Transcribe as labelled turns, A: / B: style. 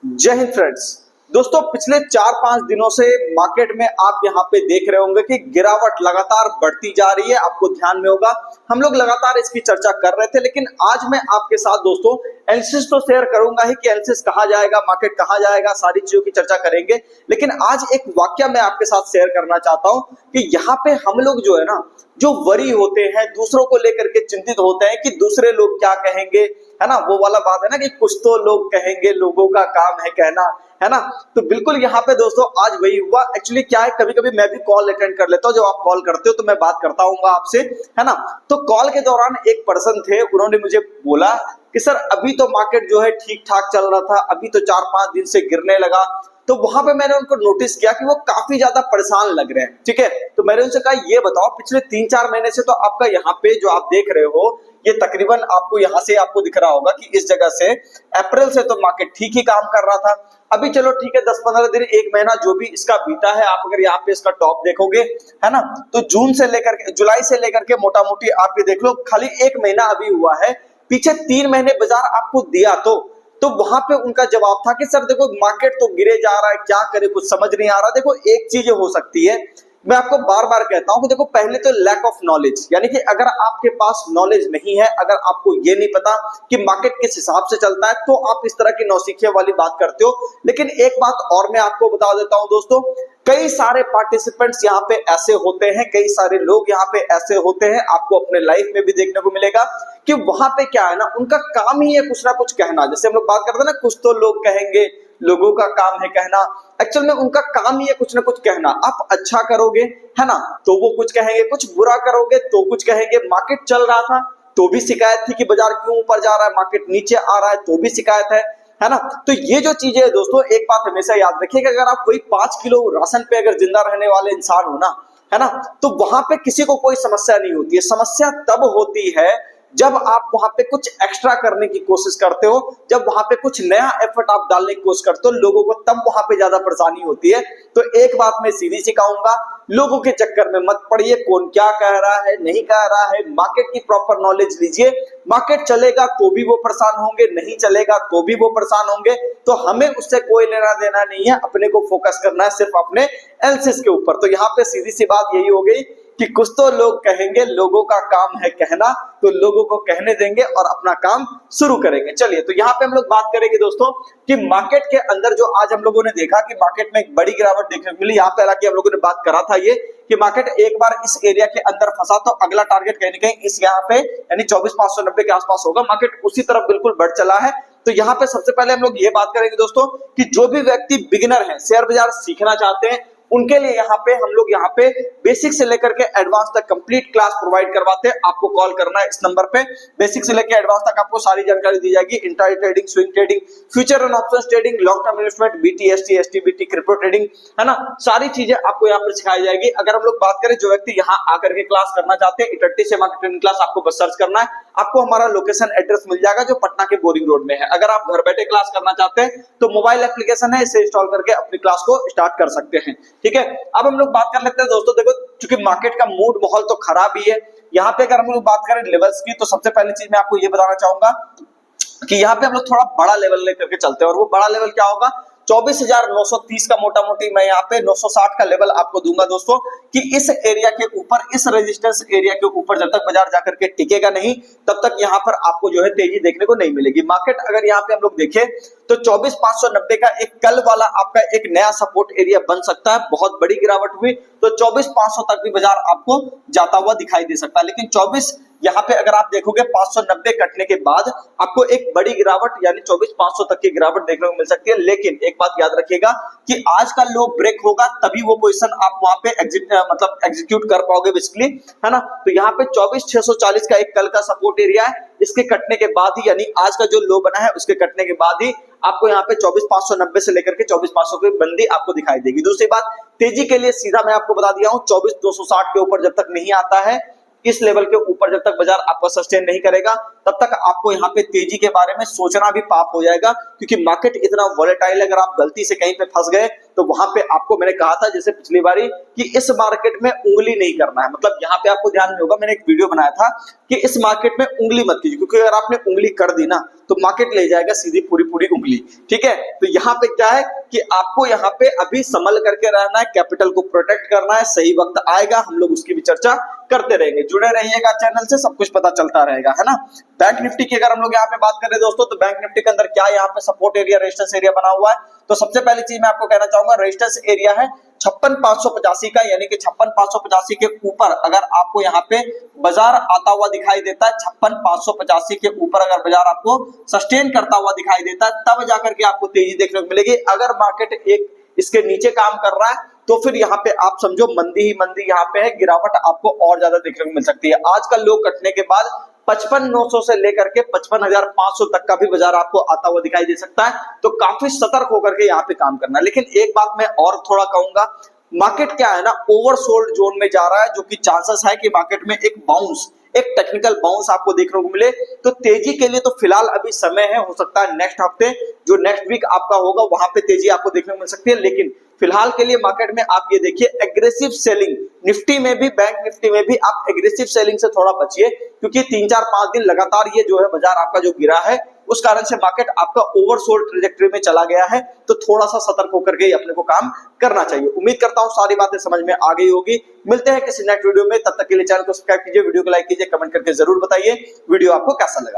A: जय हिंद फ्रेंड्स। दोस्तों पिछले 4-5 दिनों से मार्केट में आप यहाँ पे देख रहे होंगे कि गिरावट लगातार बढ़ती जा रही है। आपको ध्यान में होगा हम लोग लगातार इसकी चर्चा कर रहे थे, लेकिन आज मैं आपके साथ दोस्तों एनालिसिस तो शेयर करूंगा ही कि एनालिसिस कहाँ जाएगा, मार्केट कहाँ जाएगा, सारी चीजों की चर्चा करेंगे। लेकिन आज एक वाक्य मैं आपके साथ शेयर करना चाहता हूँ कि यहाँ पे हम लोग जो है ना, जो वरी होते हैं, दूसरों को लेकर के चिंतित होते हैं कि दूसरे लोग क्या कहेंगे, है ना, वो वाला बात है ना कि कुछ तो लोग कहेंगे, लोगों का काम है कहना, है ना। तो बिल्कुल यहाँ पे दोस्तों आज वही हुआ। एक्चुअली क्या है, कभी कभी मैं भी कॉल अटेंड कर लेता हूँ, जब आप कॉल करते हो तो मैं बात करता हूँ आपसे, है ना। तो कॉल के दौरान एक पर्सन थे, उन्होंने मुझे बोला कि सर अभी तो मार्केट जो है ठीक ठाक चल रहा था, अभी तो 4-5 दिन से गिरने लगा। तो वहां पे मैंने उनको नोटिस किया कि वो काफी ज्यादा परेशान लग रहे हैं, ठीक है। तो मैंने उनसे कहा ये बताओ पिछले 3-4 महीने से तो आपका यहाँ पे जो आप देख रहे हो, ये तकरीबन आपको यहाँ से आपको दिख रहा होगा कि इस जगह से अप्रैल से तो मार्केट ठीक ही काम कर रहा था। अभी चलो ठीक है, 10-15 दिन, 1 महीना जो भी इसका बीता है, आप अगर यहाँ पे इसका टॉप देखोगे, है ना, तो जून से लेकर के जुलाई से लेकर के मोटा मोटी आप ये देख लो, खाली 1 महीना अभी हुआ है। पीछे 3 महीने बाजार आपको दिया तो वहां पे उनका जवाब था कि सर देखो मार्केट तो गिरे जा रहा है, क्या करे कुछ समझ नहीं आ रहा। देखो एक चीज हो सकती है, मैं आपको बार बार कहता हूं कि देखो पहले तो लैक ऑफ नॉलेज, यानी कि अगर आपके पास नॉलेज नहीं है, अगर आपको ये नहीं पता कि मार्केट किस हिसाब से चलता है, तो आप इस तरह की नौसिखिया वाली बात करते हो। लेकिन एक बात और मैं आपको बता देता हूं दोस्तों, कई सारे पार्टिसिपेंट्स यहाँ पे ऐसे होते हैं, कई सारे लोग यहाँ पे ऐसे होते हैं, आपको अपने लाइफ में भी देखने को मिलेगा कि वहां पे क्या है ना, उनका काम ही है कुछ ना कुछ कहना। जैसे हम लोग बात करते हैं ना, कुछ तो लोग कहेंगे, लोगों का काम है कहना। एक्चुअल में उनका काम ही है कुछ ना कुछ कहना। आप अच्छा करोगे, है ना, तो वो कुछ कहेंगे, कुछ बुरा करोगे तो कुछ कहेंगे। मार्केट चल रहा था तो भी शिकायत थी कि बाजार क्यों ऊपर जा रहा है, मार्केट नीचे आ रहा है तो भी शिकायत है ना। तो ये जो चीजें है दोस्तों, एक बात हमेशा याद रखिएगा, अगर आप कोई 5 किलो राशन पे अगर जिंदा रहने वाले इंसान हो ना, है ना, तो वहां पे किसी को कोई समस्या नहीं होती है। समस्या तब होती है जब आप वहां पे कुछ एक्स्ट्रा करने की कोशिश करते हो, जब वहां पे कुछ नया एफर्ट आप डालने की कोशिश करते हो लोगों को, तब वहां पे ज्यादा परेशानी होती है। तो एक बात मैं सीधी सी कहूंगा, लोगों के चक्कर में मत पड़िए, कौन क्या कह रहा है नहीं कह रहा है, मार्केट की प्रॉपर नॉलेज लीजिए। मार्केट चलेगा तो भी वो परेशान होंगे, नहीं चलेगा तो भी वो परेशान होंगे, तो हमें उससे कोई लेना देना नहीं है। अपने को फोकस करना है सिर्फ अपने एनालिसिस के ऊपर। तो यहाँ पे सीधी सी बात यही हो गई कि कुछ तो लोग कहेंगे, लोगों का काम है कहना, तो लोगों को कहने देंगे और अपना काम शुरू करेंगे। चलिए, तो यहाँ पे हम लोग बात करेंगे दोस्तों कि मार्केट के अंदर जो आज हम लोगों ने देखा कि मार्केट में एक बड़ी गिरावट देखने को मिली। यहाँ पे हालांकि हम लोगों ने बात करा था ये कि मार्केट एक बार इस एरिया के अंदर फंसा तो अगला टारगेट कहीं ना कहीं इस यहाँ पे यानी 24,590 के आसपास होगा। मार्केट उसी तरफ बिल्कुल बढ़ चला है। तो यहाँ पे सबसे पहले हम लोग ये बात करेंगे दोस्तों कि जो भी व्यक्ति बिगिनर है, शेयर बाजार सीखना चाहते हैं, उनके लिए यहाँ पे हम लोग यहाँ पे बेसिक से लेकर के एडवांस तक कंप्लीट क्लास प्रोवाइड करवाते हैं। आपको कॉल करना है इस नंबर पे, बेसिक से लेकर एडवांस तक आपको सारी जानकारी दी जाएगी। Intraday trading, swing trading, future and options trading, long term investment, BT, ST, STBT, crypto trading, है ना, सारी चीजें आपको यहाँ पर सिखाई जाएगी। अगर हम लोग बात करें जो व्यक्ति यहाँ आकर के क्लास करना चाहते हैं, 38 से मार्केट ट्रेडिंग क्लास, आपको बस सर्च करना है, आपको हमारा लोकेशन एड्रेस मिल जाएगा जो पटना के बोरिंग रोड में है। अगर आप घर बैठे क्लास करना चाहते हैं तो मोबाइल एप्लीकेशन है, इसे इंस्टॉल करके अपनी क्लास को स्टार्ट कर सकते हैं, ठीक है। अब हम लोग बात कर लेते हैं दोस्तों, देखो चूंकि मार्केट का मूड माहौल तो खराब ही है, यहाँ पे अगर हम लोग बात करें लेवल्स की, तो सबसे पहली चीज मैं आपको ये बताना चाहूंगा कि यहाँ पे हम लोग थोड़ा बड़ा लेवल लेकर के चलते हैं। और वो बड़ा लेवल क्या होगा, 24,930 का मोटा मोटी मैं यहाँ पे 960 का लेवल आपको दूंगा दोस्तों, कि इस एरिया के ऊपर, इस रेजिस्टेंस एरिया के ऊपर जब तक बाजार जाकर के टिकेगा नहीं, तब तक यहाँ पर आपको जो है तेजी देखने को नहीं मिलेगी। मार्केट अगर यहाँ पे हम लोग देखें तो 24,590 का एक कल वाला आपका एक नया सपोर्ट एरिया बन सकता है। बहुत बड़ी गिरावट हुई तो 24,500 तक भी बाजार आपको जाता हुआ दिखाई दे सकता है। लेकिन 24 यहाँ पे अगर आप देखोगे 590 कटने के बाद आपको एक बड़ी गिरावट यानी 24,500 तक की गिरावट देखने को मिल सकती है। लेकिन एक बात याद रखिएगा कि आज का लो ब्रेक होगा तभी वो पोजीशन आप वहां पे एग्जीक्यूट कर पाओगे बेसिकली, है ना। तो यहाँ पे 24,640 का एक कल का सपोर्ट एरिया है, इसके कटने के बाद ही यानी आज का जो लो बना है उसके कटने के बाद ही आपको यहाँ पे 24,590 से लेकर के 24,500 की बंदी आपको दिखाई देगी। दूसरी बात, तेजी के लिए सीधा मैं आपको बता दिया हूं, 24,260 के ऊपर जब तक नहीं आता है, इस लेवल के ऊपर जब तक बाजार आपको सस्टेन नहीं करेगा, तब तक आपको यहाँ पे तेजी के बारे में सोचना भी पाप हो जाएगा, क्योंकि मार्केट इतना वॉलेटाइल है। अगर आप गलती से कहीं पे फंस गए तो वहां पे आपको मैंने कहा था जैसे पिछली बारी कि इस मार्केट में उंगली नहीं करना है, मतलब यहाँ पे आपको ध्यान में होगा मैंने एक वीडियो बनाया था कि इस मार्केट में उंगली मत कीजिए, क्योंकि अगर आपने उंगली कर दी ना तो मार्केट ले जाएगा सीधी पूरी पूरी उंगली। ठीक है, तो यहाँ पे क्या है कि आपको यहाँ पे अभी संभल करके रहना है, कैपिटल को प्रोटेक्ट करना है, सही वक्त आएगा हम लोग उसकी भी चर्चा करते रहेंगे। जुड़े रहिएगा चैनल से, सब कुछ पता चलता रहेगा, है ना। बैंक निफ्टी की अगर हम लोग यहाँ पे बात करें दोस्तों, तो बैंक निफ्टी के अंदर क्या यहाँ पे सपोर्ट एरिया रेजिस्टेंस एरिया बना हुआ है। तो सबसे पहली चीज मैं आपको कहना चाहूंगा, रेजिस्टेंस एरिया है 56,585 का, यानी कि 56,585 के ऊपर अगर आपको यहाँ पे बाजार आता हुआ दिखाई देता है, 56,585 के ऊपर अगर बाजार आपको सस्टेन करता हुआ दिखाई देता है, तब जाकर के आपको तेजी देखने को मिलेगी। अगर मार्केट एक इसके नीचे काम कर रहा है तो फिर यहाँ पे आप समझो मंदी ही मंदी यहाँ पे है, गिरावट आपको और ज्यादा देखने को मिल सकती है। आज का लो कटने के बाद 55,900 से लेकर के 55,500 तक का भी बाजार आपको आता हुआ दिखाई दे सकता है, तो काफी सतर्क होकर के यहाँ पे काम करना। लेकिन एक बात मैं और थोड़ा कहूंगा, मार्केट क्या है ना, ओवरसोल्ड जोन में जा रहा है, जो कि चांसेस है कि मार्केट में एक बाउंस, एक टेक्निकल बाउंस आपको देखने को मिले। तो तेजी के लिए तो फिलहाल अभी समय है, हो सकता है नेक्स्ट हफ्ते जो नेक्स्ट वीक आपका होगा वहां पे तेजी आपको देखने को मिल सकती है। लेकिन फिलहाल के लिए मार्केट में आप ये देखिए एग्रेसिव सेलिंग, निफ्टी में भी बैंक निफ्टी में भी आप एग्रेसिव सेलिंग से थोड़ा बचिए, क्योंकि 3-4-5 दिन लगातार ये जो है बाजार आपका जो गिरा है उस कारण से मार्केट आपका ओवरसोल्ड ट्रेजेक्टरी में चला गया है। तो थोड़ा सा सतर्क होकर के अपने को काम करना चाहिए। उम्मीद करता हूं सारी बातें समझ में आ गई होगी। मिलते हैं किसी नेक्स्ट वीडियो में, तब तक के लिए चैनल को सब्सक्राइब कीजिए, वीडियो को लाइक कीजिए, कमेंट करके जरूर बताइए वीडियो आपको कैसा लगा।